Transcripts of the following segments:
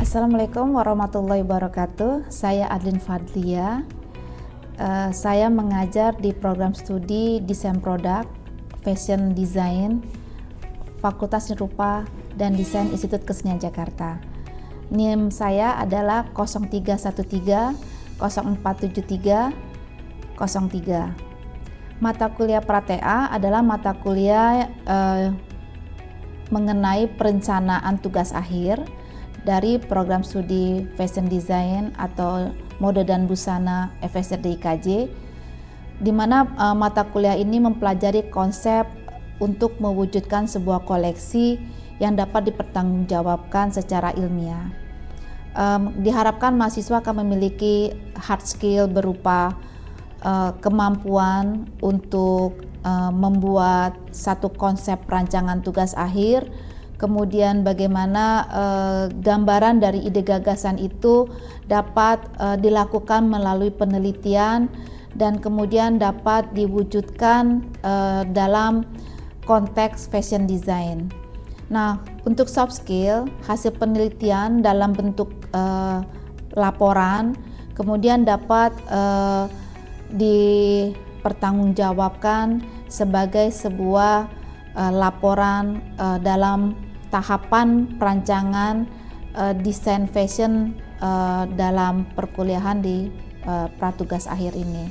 Assalamualaikum warahmatullahi wabarakatuh. Saya Adlin Fadlia. Saya mengajar di program studi Desain Produk, Fashion Design, Fakultas Rupa dan Desain Institut Kesenian Jakarta. NIM saya adalah 0313 0473 03. Mata kuliah Pratea adalah mata kuliah mengenai perencanaan tugas akhir dari program studi Fashion Design atau Mode dan Busana FSRD IKJ, di mana mata kuliah ini mempelajari konsep untuk mewujudkan sebuah koleksi yang dapat dipertanggungjawabkan secara ilmiah. Diharapkan mahasiswa akan memiliki hard skill berupa kemampuan untuk membuat satu konsep rancangan tugas akhir, kemudian bagaimana gambaran dari ide gagasan itu dapat dilakukan melalui penelitian dan kemudian dapat diwujudkan dalam konteks fashion design. Nah, untuk soft skill, hasil penelitian dalam bentuk laporan kemudian dapat dipertanggungjawabkan sebagai sebuah laporan dalam tahapan perancangan desain fashion dalam perkuliahan di pratugas akhir ini.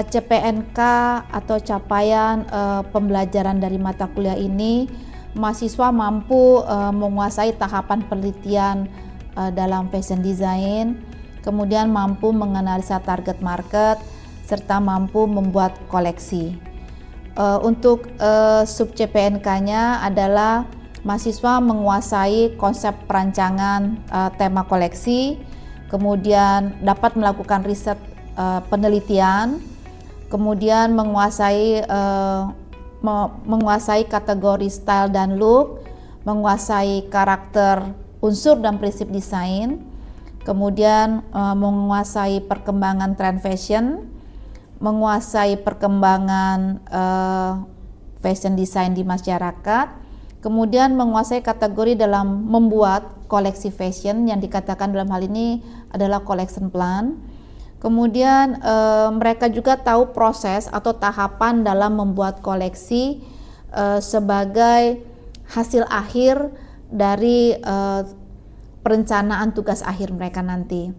CPNK atau capaian pembelajaran dari mata kuliah ini, mahasiswa mampu menguasai tahapan penelitian dalam fashion design, kemudian mampu menganalisa target market, serta mampu membuat koleksi. Untuk sub CPNK-nya adalah mahasiswa menguasai konsep perancangan tema koleksi, kemudian dapat melakukan riset penelitian, kemudian menguasai kategori style dan look, menguasai karakter, unsur dan prinsip desain, kemudian menguasai perkembangan tren fashion, menguasai perkembangan fashion design di masyarakat, kemudian menguasai kategori dalam membuat koleksi fashion yang dikatakan dalam hal ini adalah collection plan. Kemudian mereka juga tahu proses atau tahapan dalam membuat koleksi sebagai hasil akhir dari perencanaan tugas akhir mereka nanti.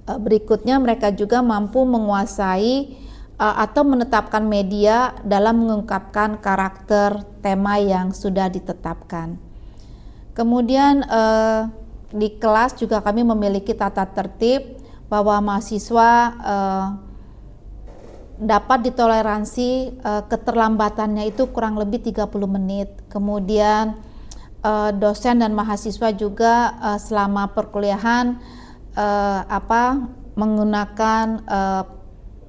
Berikutnya mereka juga mampu menguasai atau menetapkan media dalam mengungkapkan karakter tema yang sudah ditetapkan. Kemudian di kelas juga kami memiliki tata tertib bahwa mahasiswa dapat ditoleransi keterlambatannya itu kurang lebih 30 menit. Kemudian dosen dan mahasiswa juga selama perkuliahan menggunakan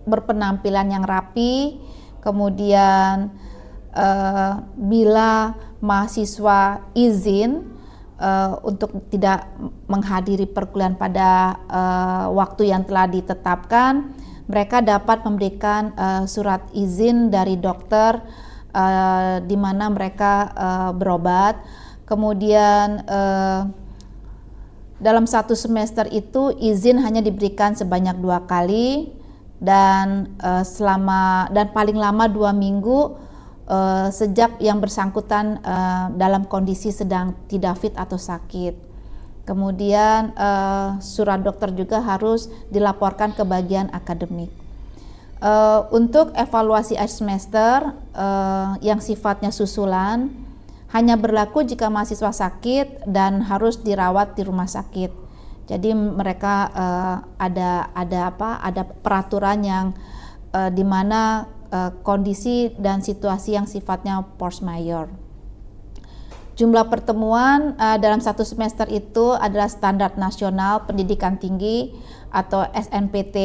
berpenampilan yang rapi. Kemudian bila mahasiswa izin untuk tidak menghadiri perkuliahan pada waktu yang telah ditetapkan, mereka dapat memberikan surat izin dari dokter di mana mereka berobat. Kemudian dalam satu semester itu izin hanya diberikan sebanyak 2 kali dan paling lama 2 minggu sejak yang bersangkutan dalam kondisi sedang tidak fit atau sakit. Kemudian surat dokter juga harus dilaporkan ke bagian akademik. Untuk evaluasi akhir semester yang sifatnya susulan hanya berlaku jika mahasiswa sakit dan harus dirawat di rumah sakit. Jadi mereka ada peraturan yang di mana kondisi dan situasi yang sifatnya force majeure. Jumlah pertemuan dalam satu semester itu adalah Standar Nasional Pendidikan Tinggi atau SNPT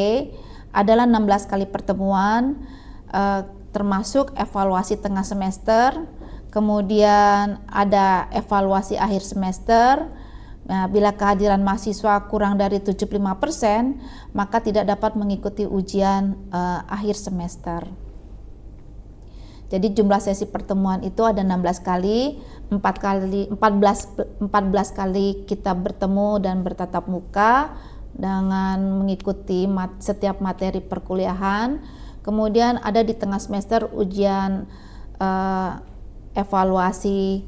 adalah 16 kali pertemuan, termasuk evaluasi tengah semester. Kemudian ada evaluasi akhir semester. Nah, bila kehadiran mahasiswa kurang dari 75%, maka tidak dapat mengikuti ujian akhir semester. Jadi jumlah sesi pertemuan itu ada 16 kali, 14 kali kita bertemu dan bertatap muka dengan mengikuti setiap materi perkuliahan. Kemudian ada di tengah semester ujian evaluasi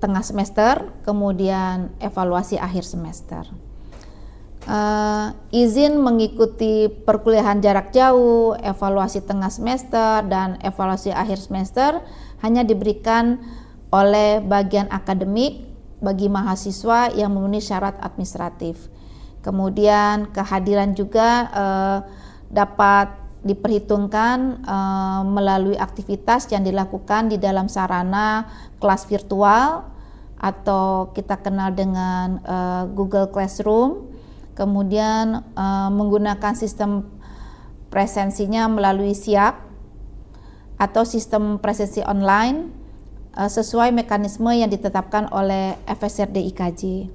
tengah semester, kemudian evaluasi akhir semester. Izin mengikuti perkuliahan jarak jauh, evaluasi tengah semester, dan evaluasi akhir semester hanya diberikan oleh bagian akademik bagi mahasiswa yang memenuhi syarat administratif. Kemudian kehadiran juga dapat diperhitungkan melalui aktivitas yang dilakukan di dalam sarana kelas virtual atau kita kenal dengan Google Classroom. Kemudian menggunakan sistem presensinya melalui SIAP atau sistem presensi online sesuai mekanisme yang ditetapkan oleh FSRD IKJ.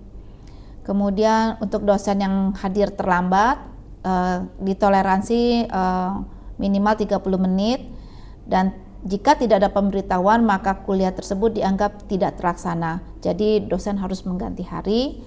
Kemudian untuk dosen yang hadir terlambat ditoleransi minimal 30 menit, dan jika tidak ada pemberitahuan maka kuliah tersebut dianggap tidak terlaksana. Jadi dosen harus mengganti hari.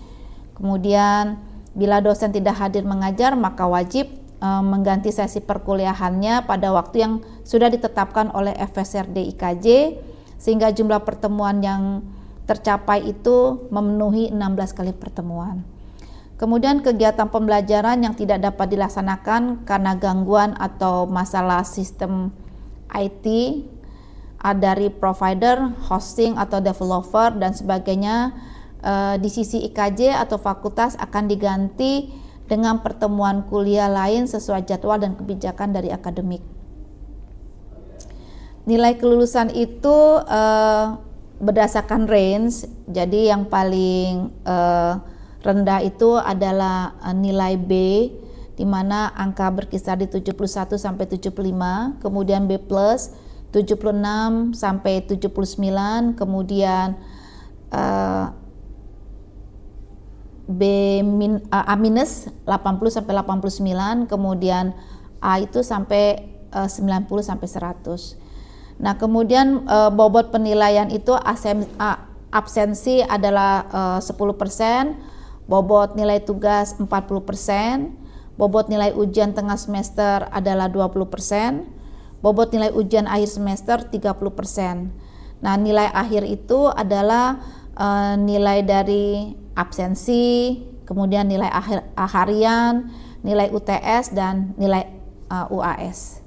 Kemudian bila dosen tidak hadir mengajar maka wajib mengganti sesi perkuliahannya pada waktu yang sudah ditetapkan oleh FSRD IKJ sehingga jumlah pertemuan yang tercapai itu memenuhi 16 kali pertemuan. Kemudian kegiatan pembelajaran yang tidak dapat dilaksanakan karena gangguan atau masalah sistem IT dari provider, hosting atau developer dan sebagainya di sisi IKJ atau fakultas akan diganti dengan pertemuan kuliah lain sesuai jadwal dan kebijakan dari akademik. Nilai kelulusan itu berdasarkan range, jadi yang paling rendah itu adalah nilai B, di mana angka berkisar di 71 sampai 75, kemudian B+, 76 sampai 79, kemudian A- 80 sampai 89, kemudian A itu sampai 90 sampai 100. Nah, kemudian bobot penilaian itu absensi adalah 10%, bobot nilai tugas 40%, bobot nilai ujian tengah semester adalah 20%, bobot nilai ujian akhir semester 30%. Nah, nilai akhir itu adalah nilai dari absensi, kemudian nilai harian, nilai UTS, dan nilai UAS.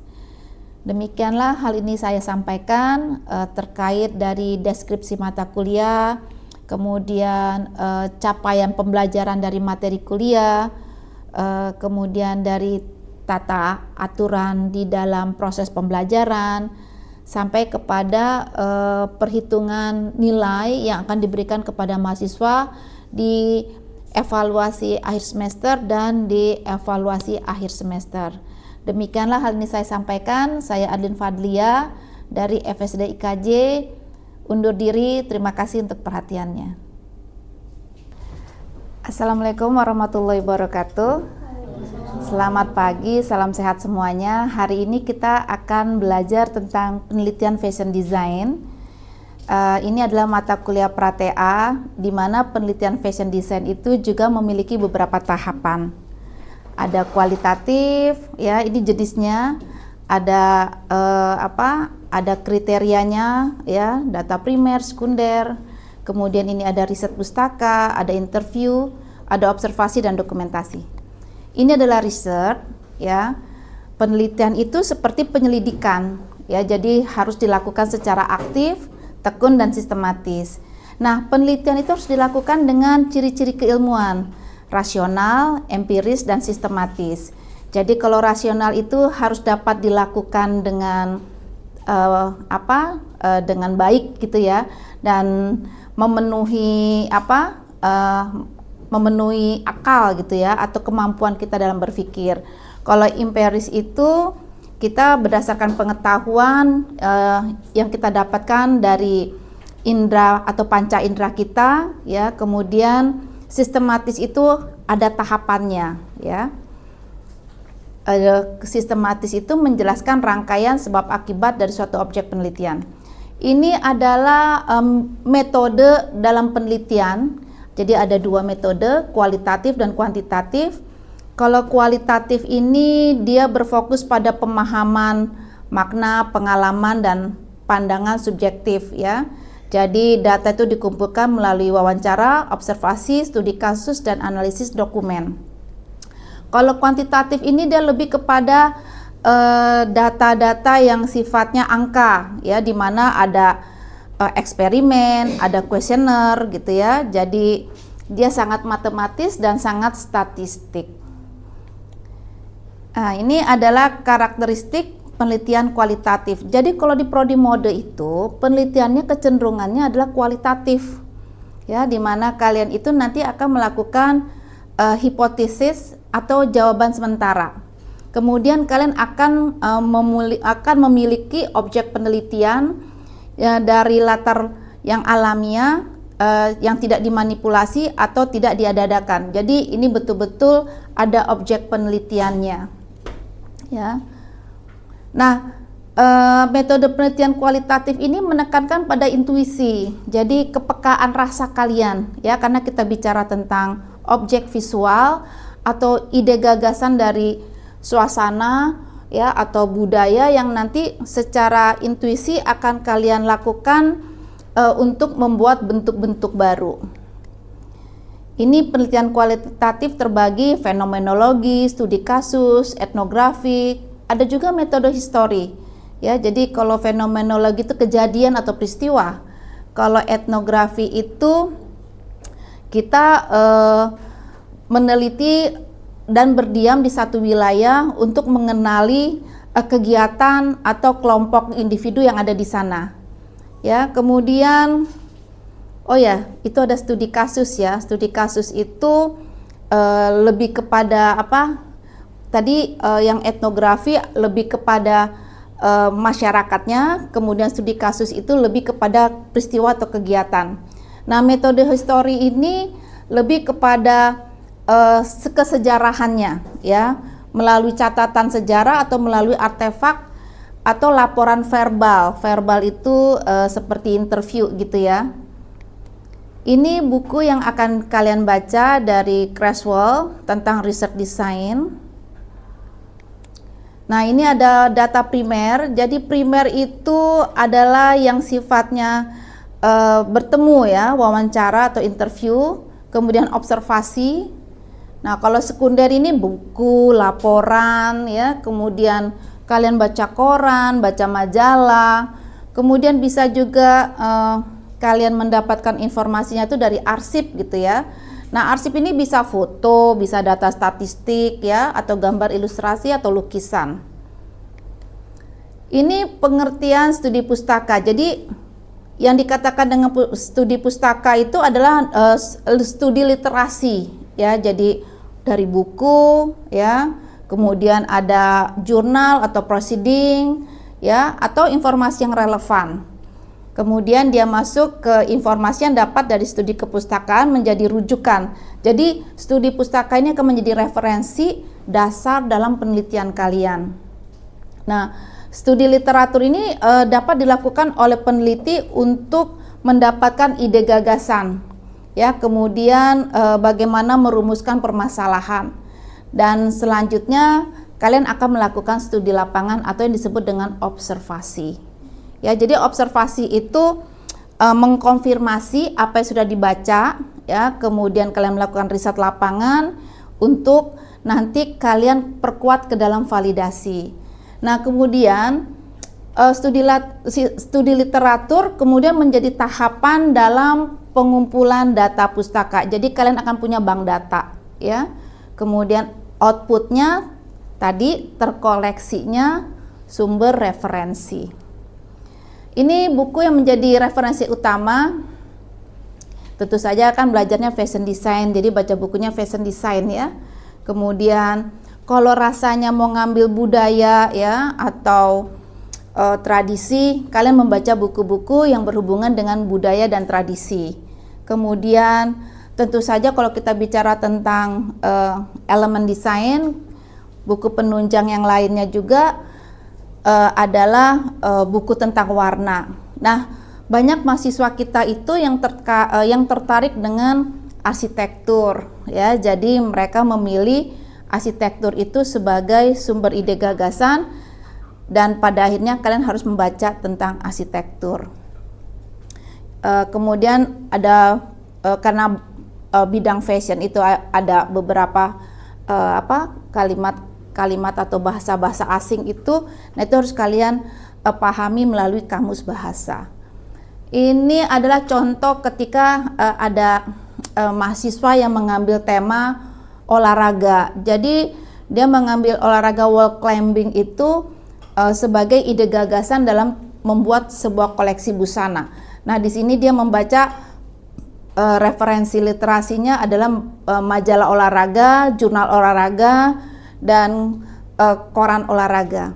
Demikianlah hal ini saya sampaikan terkait dari deskripsi mata kuliah, kemudian capaian pembelajaran dari materi kuliah, kemudian dari tata aturan di dalam proses pembelajaran, sampai kepada perhitungan nilai yang akan diberikan kepada mahasiswa di evaluasi akhir semester dan di evaluasi akhir semester. Demikianlah hal ini saya sampaikan. Saya Adlin Fadlia dari FSD IKJ undur diri. Terima kasih untuk perhatiannya. Assalamualaikum warahmatullahi wabarakatuh. Selamat pagi, salam sehat semuanya. Hari ini kita akan belajar tentang penelitian fashion design. Ini adalah mata kuliah pra-TA, di mana penelitian fashion design itu juga memiliki beberapa tahapan. Ada kualitatif, ya ini jenisnya. Ada ada kriterianya, ya data primer, sekunder. Kemudian ini ada riset pustaka, ada interview, ada observasi dan dokumentasi. Ini adalah riset, ya. Penelitian itu seperti penyelidikan, ya. Jadi harus dilakukan secara aktif, tekun dan sistematis. Nah, penelitian itu harus dilakukan dengan ciri-ciri keilmuan, rasional, empiris dan sistematis. Jadi kalau rasional itu harus dapat dilakukan dengan dengan baik gitu ya, dan memenuhi memenuhi akal gitu ya, atau kemampuan kita dalam berpikir. Kalau empiris itu kita berdasarkan pengetahuan yang kita dapatkan dari indera atau panca indera kita, ya. Kemudian sistematis itu ada tahapannya, ya. sistematis itu menjelaskan rangkaian sebab akibat dari suatu objek penelitian. Ini adalah metode dalam penelitian. Jadi ada dua metode, kualitatif dan kuantitatif. Kalau kualitatif ini dia berfokus pada pemahaman makna, pengalaman, dan pandangan subjektif ya. Jadi data itu dikumpulkan melalui wawancara, observasi, studi kasus, dan analisis dokumen. Kalau kuantitatif ini dia lebih kepada data-data yang sifatnya angka ya, di mana ada eksperimen, ada kuesioner gitu ya. Jadi dia sangat matematis dan sangat statistik. Nah, ini adalah karakteristik penelitian kualitatif. Jadi kalau di prodi mode itu penelitiannya kecenderungannya adalah kualitatif. Ya, di mana kalian itu nanti akan melakukan hipotesis atau jawaban sementara. Kemudian kalian akan memiliki objek penelitian ya, dari latar yang alamiah, yang tidak dimanipulasi atau tidak diada-adakan. Jadi ini betul-betul ada objek penelitiannya. Ya. Nah, metode penelitian kualitatif ini menekankan pada intuisi. Jadi kepekaan rasa kalian, ya, karena kita bicara tentang objek visual atau ide gagasan dari suasana ya atau budaya yang nanti secara intuisi akan kalian lakukan untuk membuat bentuk-bentuk baru. Ini penelitian kualitatif terbagi fenomenologi, studi kasus, etnografi, ada juga metode histori. Ya, jadi kalau fenomenologi itu kejadian atau peristiwa. Kalau etnografi itu kita meneliti dan berdiam di satu wilayah untuk mengenali kegiatan atau kelompok individu yang ada di sana. Ya, kemudian oh ya, itu ada studi kasus ya. Studi kasus itu lebih kepada apa? Tadi yang etnografi lebih kepada masyarakatnya, kemudian studi kasus itu lebih kepada peristiwa atau kegiatan. Nah, metode histori ini lebih kepada kesejarahannya ya, melalui catatan sejarah atau melalui artefak atau laporan verbal. Verbal itu seperti interview gitu ya. Ini buku yang akan kalian baca dari Creswell tentang research design. Nah, ini ada data primer. Jadi primer itu adalah yang sifatnya bertemu ya, wawancara atau interview, kemudian observasi. Nah, kalau sekunder ini buku, laporan ya, kemudian kalian baca koran, baca majalah, kemudian bisa juga kalian mendapatkan informasinya itu dari arsip gitu ya. Nah, arsip ini bisa foto, bisa data statistik ya, atau gambar ilustrasi atau lukisan. Ini pengertian studi pustaka. Jadi yang dikatakan dengan studi pustaka itu adalah studi literasi ya. Jadi dari buku ya, kemudian ada jurnal atau proceeding ya, atau informasi yang relevan. Kemudian dia masuk ke informasi yang dapat dari studi kepustakaan menjadi rujukan. Jadi studi pustaka ini akan menjadi referensi dasar dalam penelitian kalian. Nah, studi literatur ini dapat dilakukan oleh peneliti untuk mendapatkan ide gagasan. Ya, kemudian bagaimana merumuskan permasalahan, dan selanjutnya kalian akan melakukan studi lapangan atau yang disebut dengan observasi. Ya, jadi observasi itu mengkonfirmasi apa yang sudah dibaca, ya, kemudian kalian melakukan riset lapangan untuk nanti kalian perkuat ke dalam validasi. Nah, kemudian studi literatur kemudian menjadi tahapan dalam pengumpulan data pustaka. Jadi kalian akan punya bank data ya. Kemudian outputnya tadi terkoleksinya sumber referensi. Ini buku yang menjadi referensi utama. Tentu saja kan belajarnya fashion design, jadi baca bukunya fashion design ya. Kemudian kalau rasanya mau ngambil budaya ya atau tradisi, kalian membaca buku-buku yang berhubungan dengan budaya dan tradisi. Kemudian tentu saja kalau kita bicara tentang elemen desain, Buku penunjang yang lainnya juga adalah buku tentang warna. Nah, banyak mahasiswa kita itu yang tertarik dengan arsitektur, ya. Jadi mereka memilih arsitektur itu sebagai sumber ide gagasan, dan pada akhirnya kalian harus membaca tentang arsitektur. Kemudian ada karena bidang fashion itu ada beberapa kalimat atau bahasa-bahasa asing itu, nah itu harus kalian pahami melalui kamus bahasa. Ini adalah contoh ketika ada mahasiswa yang mengambil tema olahraga. Jadi dia mengambil olahraga wall climbing itu sebagai ide gagasan dalam membuat sebuah koleksi busana. Nah, di sini dia membaca referensi literasinya adalah majalah olahraga, jurnal olahraga, dan koran olahraga.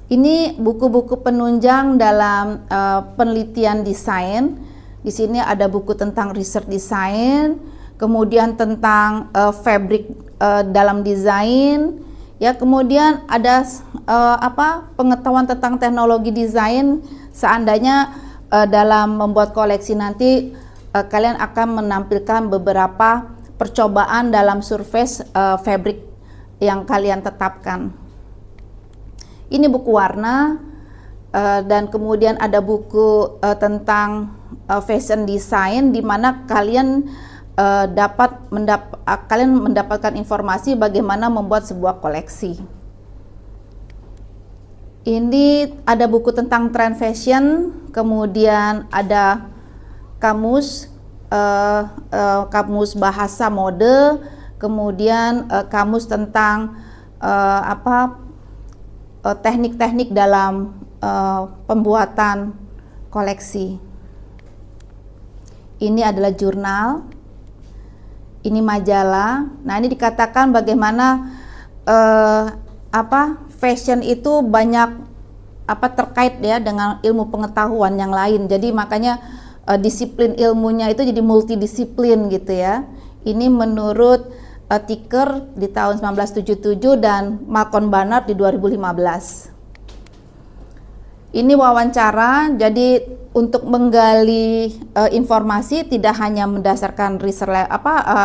Ini buku-buku penunjang dalam penelitian desain. Di sini ada buku tentang research design, kemudian tentang fabric dalam desain, ya. Kemudian ada pengetahuan tentang teknologi desain. Seandainya dalam membuat koleksi nanti kalian akan menampilkan beberapa percobaan dalam surface fabric yang kalian tetapkan. Ini buku warna, dan kemudian ada buku tentang fashion design, di mana kalian kalian mendapatkan informasi bagaimana membuat sebuah koleksi. Ini ada buku tentang trend fashion, kemudian ada kamus bahasa mode, kemudian kamus tentang teknik-teknik dalam pembuatan koleksi. Ini adalah jurnal, ini majalah. Nah, ini dikatakan bagaimana fashion itu banyak terkait ya dengan ilmu pengetahuan yang lain. Jadi makanya disiplin ilmunya itu jadi multidisiplin gitu ya. Ini menurut Ticker di tahun 1977 dan Malcolm Barnard di 2015. Ini wawancara, jadi untuk menggali informasi tidak hanya berdasarkan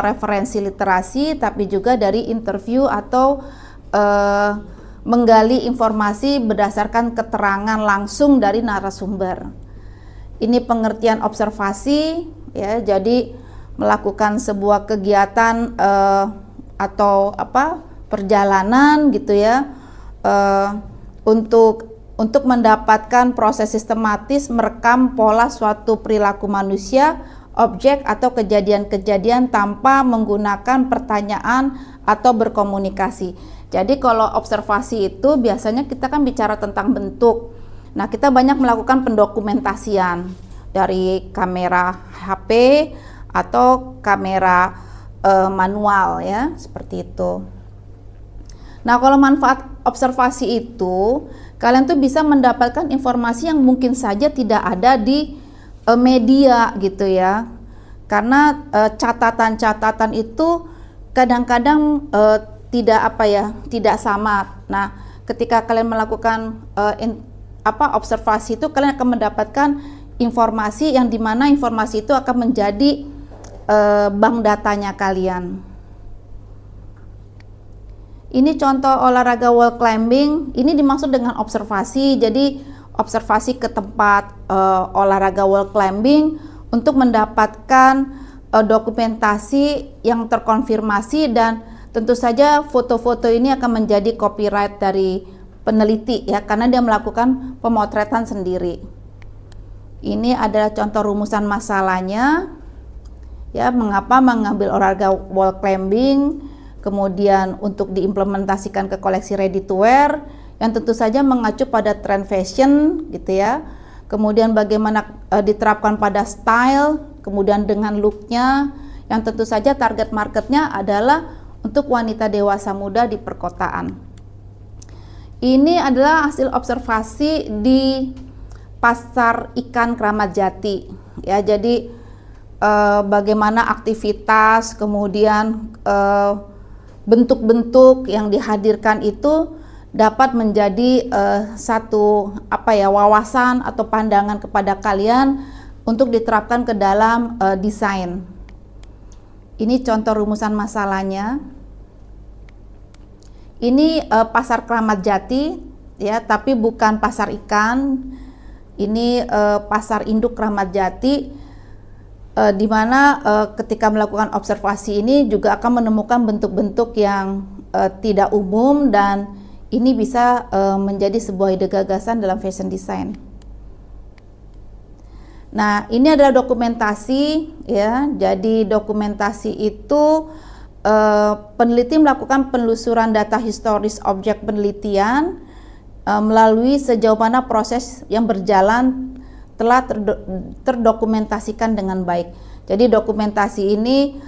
referensi literasi, tapi juga dari interview atau menggali informasi berdasarkan keterangan langsung dari narasumber. Ini pengertian observasi, ya. Jadi melakukan sebuah kegiatan atau perjalanan gitu ya, untuk mendapatkan proses sistematis merekam pola suatu perilaku manusia, objek atau kejadian-kejadian tanpa menggunakan pertanyaan atau berkomunikasi. Jadi kalau observasi itu biasanya kita kan bicara tentang bentuk. Nah, kita banyak melakukan pendokumentasian dari kamera HP atau kamera manual ya, seperti itu. Nah, kalau manfaat observasi itu, kalian tuh bisa mendapatkan informasi yang mungkin saja tidak ada di media gitu ya. Karena catatan-catatan itu kadang-kadang tidak sama. Nah, ketika kalian melakukan observasi itu, kalian akan mendapatkan informasi yang dimana informasi itu akan menjadi bank datanya kalian. Ini contoh olahraga wall climbing. Ini dimaksud dengan observasi. Jadi observasi ke tempat olahraga wall climbing untuk mendapatkan dokumentasi yang terkonfirmasi, dan tentu saja foto-foto ini akan menjadi copyright dari peneliti ya, karena dia melakukan pemotretan sendiri. Ini adalah contoh rumusan masalahnya ya, mengapa mengambil olahraga wall climbing, kemudian untuk diimplementasikan ke koleksi ready to wear yang tentu saja mengacu pada trend fashion gitu ya. Kemudian bagaimana diterapkan pada style, kemudian dengan looknya yang tentu saja target marketnya adalah untuk wanita dewasa muda di perkotaan. Ini adalah hasil observasi di pasar ikan Kramat Jati ya. Jadi bagaimana aktivitas, kemudian bentuk-bentuk yang dihadirkan itu dapat menjadi satu wawasan atau pandangan kepada kalian untuk diterapkan ke dalam desain. Ini contoh rumusan masalahnya. Ini pasar Kramat Jati ya, tapi bukan pasar ikan. Ini pasar induk Kramat Jati, di mana ketika melakukan observasi ini juga akan menemukan bentuk-bentuk yang tidak umum, dan ini bisa menjadi sebuah ide gagasan dalam fashion design. Nah, ini adalah dokumentasi ya. Jadi dokumentasi itu peneliti melakukan penelusuran data historis objek penelitian melalui sejauh mana proses yang berjalan telah terdokumentasikan dengan baik. Jadi dokumentasi ini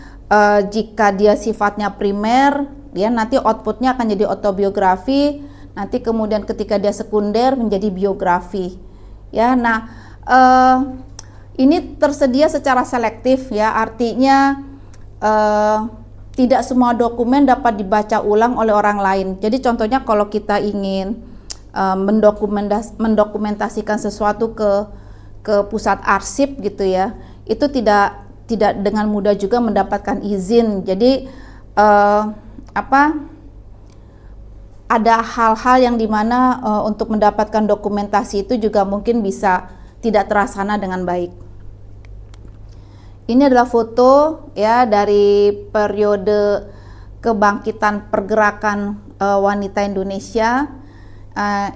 jika dia sifatnya primer, dia nanti outputnya akan jadi autobiografi, nanti kemudian ketika dia sekunder menjadi biografi. Ya, nah ini tersedia secara selektif ya, artinya tidak semua dokumen dapat dibaca ulang oleh orang lain. Jadi contohnya kalau kita ingin mendokumentasikan sesuatu ke pusat arsip gitu ya, itu tidak dengan mudah juga mendapatkan izin. Jadi ada hal-hal yang dimana untuk mendapatkan dokumentasi itu juga mungkin bisa tidak terlaksana dengan baik. Ini adalah foto ya dari periode kebangkitan pergerakan wanita Indonesia.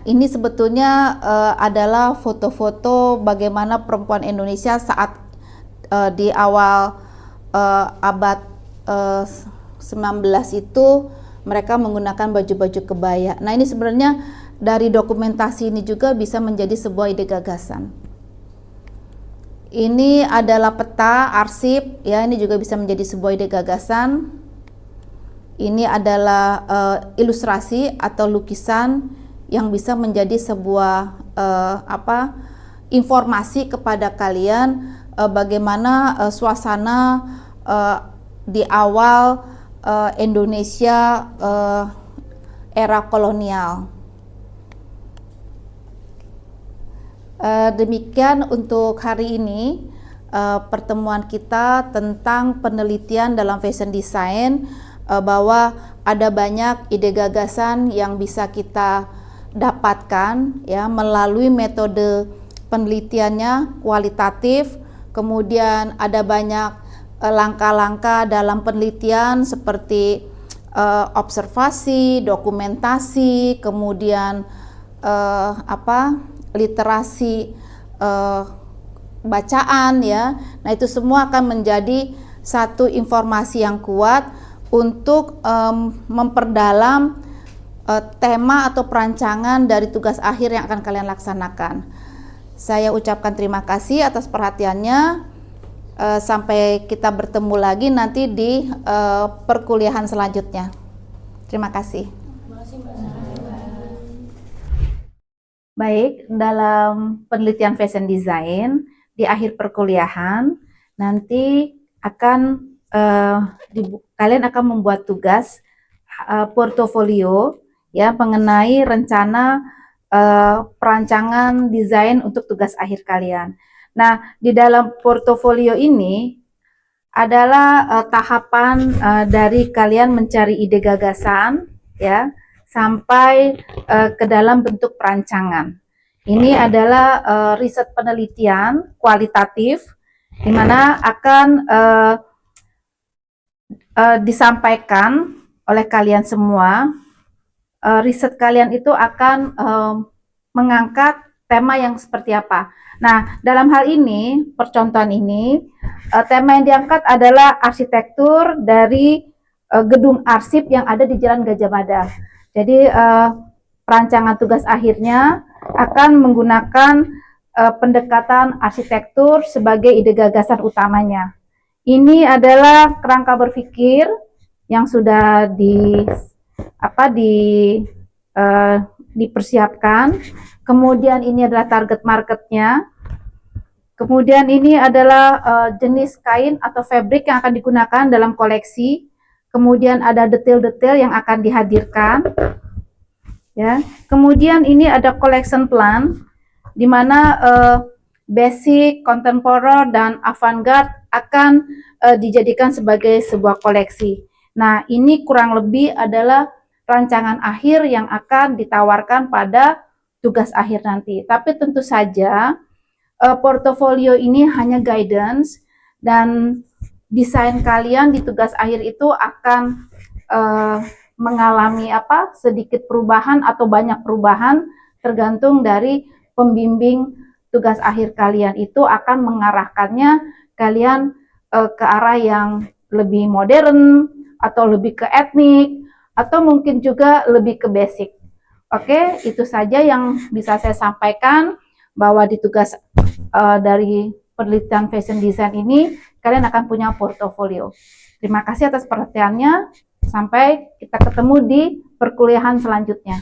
Ini sebetulnya adalah foto-foto bagaimana perempuan Indonesia saat di awal abad 19 itu mereka menggunakan baju-baju kebaya. Nah, ini sebenarnya dari dokumentasi ini juga bisa menjadi sebuah ide gagasan. Ini adalah peta arsip ya, ini juga bisa menjadi sebuah ide gagasan. Ini adalah ilustrasi atau lukisan yang bisa menjadi sebuah informasi kepada kalian bagaimana suasana di awal Indonesia era kolonial. Demikian untuk hari ini pertemuan kita tentang penelitian dalam fashion design, bahwa ada banyak ide gagasan yang bisa kita dapatkan ya melalui metode penelitiannya kualitatif. Kemudian ada banyak langkah-langkah dalam penelitian seperti observasi, dokumentasi, kemudian literasi bacaan ya. Nah, itu semua akan menjadi satu informasi yang kuat untuk memperdalam tema atau perancangan dari tugas akhir yang akan kalian laksanakan. Saya ucapkan terima kasih atas perhatiannya. Sampai kita bertemu lagi nanti di perkuliahan selanjutnya. Terima kasih. Baik, dalam penelitian fashion design di akhir perkuliahan nanti akan kalian akan membuat tugas portofolio ya mengenai rencana perancangan desain untuk tugas akhir kalian. Nah, di dalam portofolio ini adalah tahapan dari kalian mencari ide gagasan ya sampai ke dalam bentuk perancangan. Ini adalah riset penelitian kualitatif di mana akan disampaikan oleh kalian semua. Riset kalian itu akan mengangkat tema yang seperti apa. Nah, dalam hal ini, percontohan ini, tema yang diangkat adalah arsitektur dari gedung arsip yang ada di Jalan Gajah Mada. Jadi, perancangan tugas akhirnya akan menggunakan pendekatan arsitektur sebagai ide gagasan utamanya. Ini adalah kerangka berpikir yang sudah dipersiapkan. Kemudian ini adalah target marketnya. Kemudian ini adalah jenis kain atau fabric yang akan digunakan dalam koleksi. kemudian ada detail-detail yang akan dihadirkan, ya. Kemudian ini ada collection plan, di mana basic, contemporary, dan avant-garde akan dijadikan sebagai sebuah koleksi. Nah, ini kurang lebih adalah rancangan akhir yang akan ditawarkan pada tugas akhir nanti. Tapi tentu saja portofolio ini hanya guidance, dan desain kalian di tugas akhir itu akan mengalami sedikit perubahan atau banyak perubahan tergantung dari pembimbing tugas akhir kalian itu akan mengarahkannya kalian ke arah yang lebih modern atau lebih ke etnik atau mungkin juga lebih ke basic. Oke, itu saja yang bisa saya sampaikan, bahwa di tugas dari penelitian fashion design ini kalian akan punya portofolio. Terima kasih atas perhatiannya. Sampai kita ketemu di perkuliahan selanjutnya.